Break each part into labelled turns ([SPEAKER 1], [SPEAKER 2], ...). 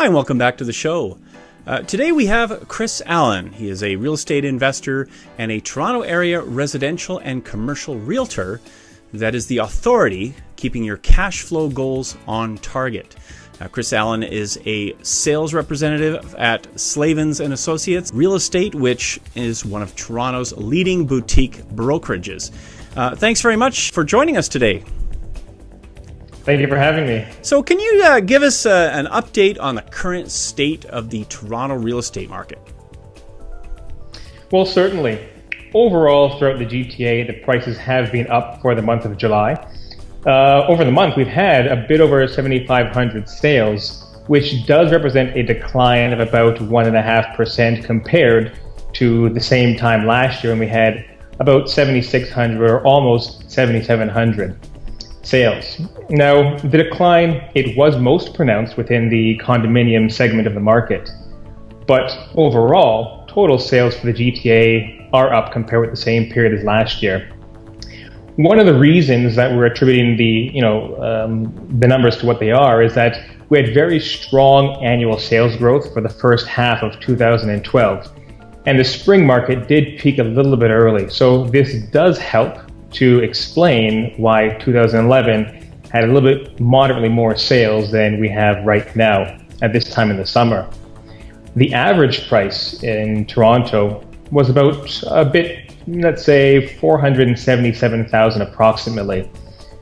[SPEAKER 1] and welcome back to the show. Today we have Chris Allen. He is a real estate investor and a Toronto area residential and commercial realtor that is the authority keeping your cash flow goals on target. Chris Allen is a sales representative at Slavens and Associates Real Estate, which is one of Toronto's leading boutique brokerages. Thanks very much for joining us today.
[SPEAKER 2] Thank you for having me.
[SPEAKER 1] So can you give us an update on the current state of the Toronto real estate market?
[SPEAKER 2] Well, certainly. Overall, throughout the GTA, the prices have been up for the month of July. Over the month, we've had a bit over 7,500 sales, which does represent a decline of about 1.5% compared to the same time last year when we had about 7,600 or almost 7,700 sales. Now, the decline, it was most pronounced within the condominium segment of the market. But overall, total sales for the GTA are up compared with the same period as last year. One of the reasons that we're attributing the numbers to what they are is that we had very strong annual sales growth for the first half of 2012. And the spring market did peak a little bit early. So this does help to explain why 2011 had a little bit moderately more sales than we have right now at this time in the summer. The average price in Toronto was about a bit, let's say, $477,000 approximately,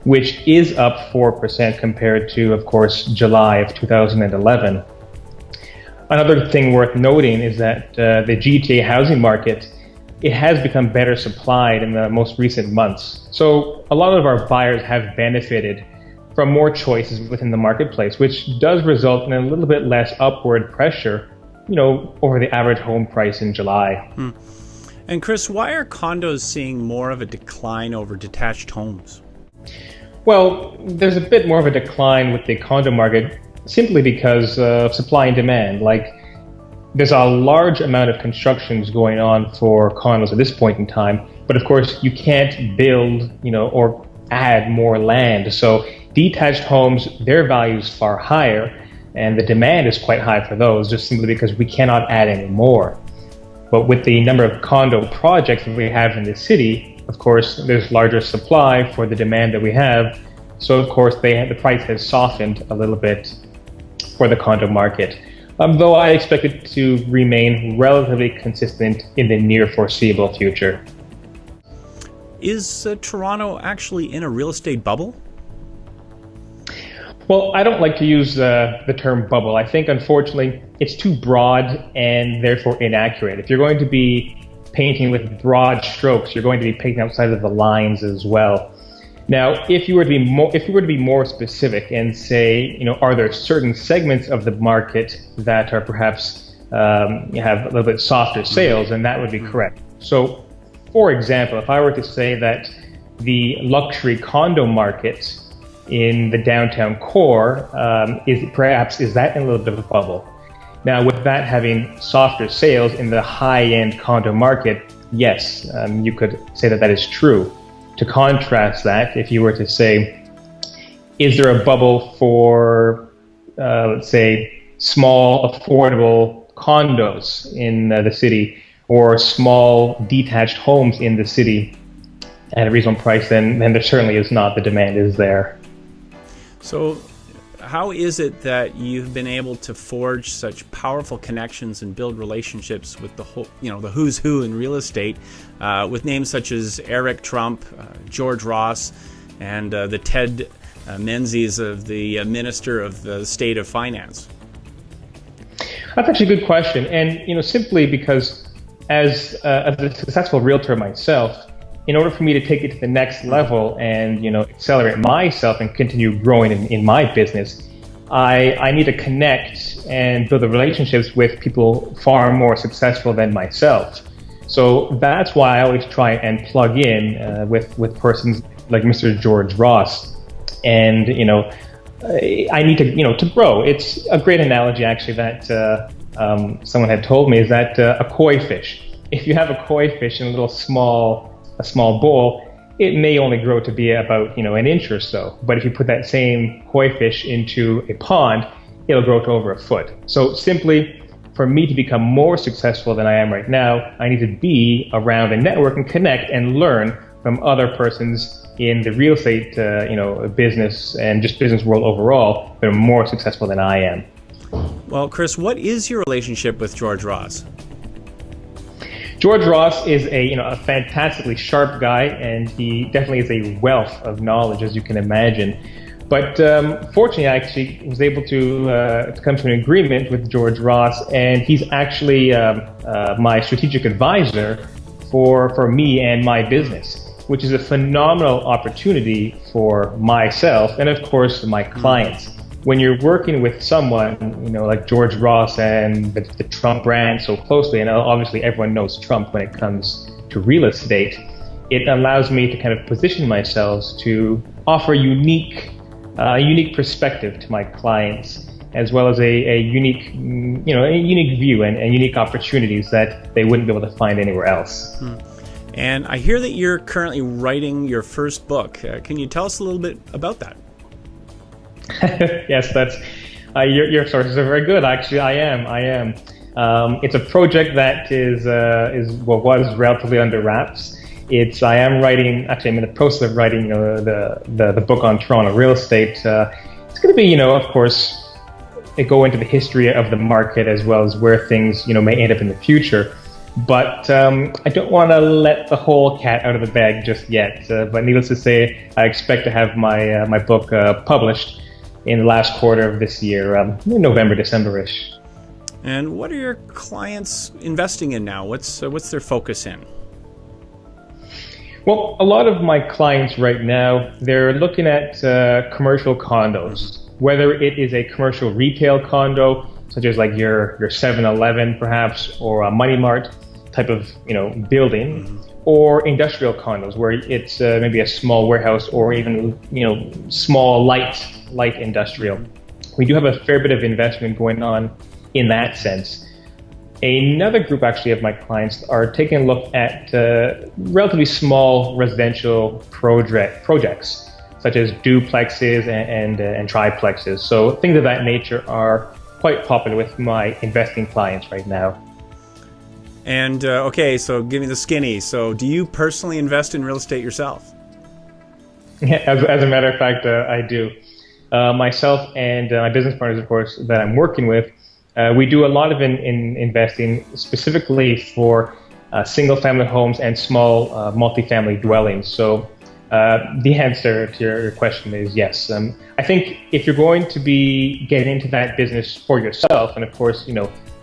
[SPEAKER 2] which is up 4% compared to, of course, July of 2011. Another thing worth noting is that the GTA housing market, it has become better supplied in the most recent months. So a lot of our buyers have benefited from more choices within the marketplace, which does result in a little bit less upward pressure, over the average home price in July.
[SPEAKER 1] And Chris, why are condos seeing more of a decline over detached homes?
[SPEAKER 2] Well, there's a bit more of a decline with the condo market simply because of supply and demand. There's a large amount of constructions going on for condos at this point in time, but of course you can't build, or add more land. So detached homes, their value is far higher, and the demand is quite high for those, just simply because we cannot add any more. But with the number of condo projects that we have in the city, of course, there's larger supply for the demand that we have. So of course, the price has softened a little bit for the condo market. Though I expect it to remain relatively consistent in the near foreseeable future.
[SPEAKER 1] Is Toronto actually in a real estate bubble?
[SPEAKER 2] Well, I don't like to use the term bubble. I think, unfortunately, it's too broad and therefore inaccurate. If you're going to be painting with broad strokes, you're going to be painting outside of the lines as well. Now, if you were to be more specific and say, are there certain segments of the market that are perhaps have a little bit softer sales, then that would be correct. So, for example, if I were to say that the luxury condo market in the downtown core is that in a little bit of a bubble? Now, with that having softer sales in the high-end condo market, yes, you could say that is true. To contrast that, if you were to say, is there a bubble for, let's say, small, affordable condos in the city or small detached homes in the city at a reasonable price, then there certainly is not. The demand is there.
[SPEAKER 1] So how is it that you've been able to forge such powerful connections and build relationships with the whole, the who's who in real estate, with names such as Eric Trump, George Ross, and the Ted Menzies of the Minister of the State of Finance?
[SPEAKER 2] That's actually a good question. And, simply because as a successful realtor myself, in order for me to take it to the next level and, accelerate myself and continue growing in my business, I need to connect and build the relationships with people far more successful than myself. So that's why I always try and plug in with persons like Mr. George Ross. And, I need to, to grow. It's a great analogy, actually, that someone had told me, is that a koi fish. If you have a koi fish in a small bowl, it may only grow to be about, an inch or so. But if you put that same koi fish into a pond, it'll grow to over a foot. So simply, for me to become more successful than I am right now, I need to be around and network and connect and learn from other persons in the real estate, business and just business world overall that are more successful than I am.
[SPEAKER 1] Well, Chris, what is your relationship with George Ross?
[SPEAKER 2] George Ross is a fantastically sharp guy, and he definitely is a wealth of knowledge, as you can imagine. But fortunately, I actually was able to come to an agreement with George Ross, and he's actually my strategic advisor for me and my business, which is a phenomenal opportunity for myself and, of course, my clients. When you're working with someone, like George Ross and the Trump brand so closely, and obviously everyone knows Trump when it comes to real estate, it allows me to kind of position myself to offer a unique perspective to my clients, as well as a unique view and unique opportunities that they wouldn't be able to find anywhere else.
[SPEAKER 1] And I hear that you're currently writing your first book. Can you tell us a little bit about that?
[SPEAKER 2] Yes, that's your sources are very good. Actually, I am. It's a project that was relatively under wraps. I am writing. Actually, I'm in the process of writing the book on Toronto real estate. It's going to be, of course, go into the history of the market as well as where things, may end up in the future. But I don't want to let the whole cat out of the bag just yet. But needless to say, I expect to have my book published in the last quarter of this year, November, December-ish.
[SPEAKER 1] And what are your clients investing in now? What's their focus in?
[SPEAKER 2] Well, a lot of my clients right now, they're looking at commercial condos, whether it is a commercial retail condo, such as like your 7-Eleven perhaps, or a Money Mart type of building, or industrial condos where it's maybe a small warehouse or even small light industrial. We do have a fair bit of investment going on in that sense. Another group actually of my clients are taking a look at relatively small residential projects such as duplexes and triplexes. So things of that nature are quite popular with my investing clients right now.
[SPEAKER 1] And okay, so give me the skinny. So do you personally invest in real estate yourself?
[SPEAKER 2] Yeah, as a matter of fact, I do. Myself and my business partners, of course, that I'm working with, we do a lot of in investing specifically for single-family homes and small multifamily dwellings. So the answer to your question is yes. I think if you're going to be getting into that business for yourself, and of course,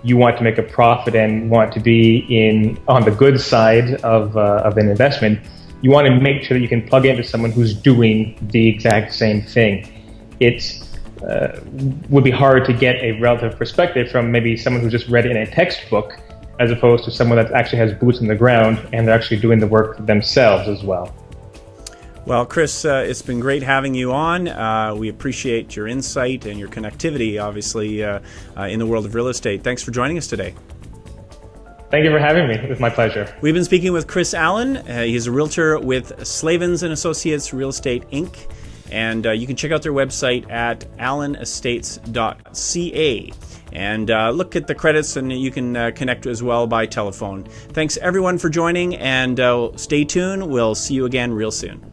[SPEAKER 2] you want to make a profit and want to be on the good side of an investment, you want to make sure that you can plug into someone who's doing the exact same thing. It would be hard to get a relative perspective from maybe someone who just read it in a textbook, as opposed to someone that actually has boots on the ground and they're actually doing the work themselves as well.
[SPEAKER 1] Well, Chris, it's been great having you on. We appreciate your insight and your connectivity, obviously, in the world of real estate. Thanks for joining us today.
[SPEAKER 2] Thank you for having me. It was my pleasure.
[SPEAKER 1] We've been speaking with Chris Allen. He's a realtor with Slavens & Associates Real Estate, Inc., and you can check out their website at allenestates.ca. And look at the credits, and you can connect as well by telephone. Thanks, everyone, for joining, and stay tuned. We'll see you again real soon.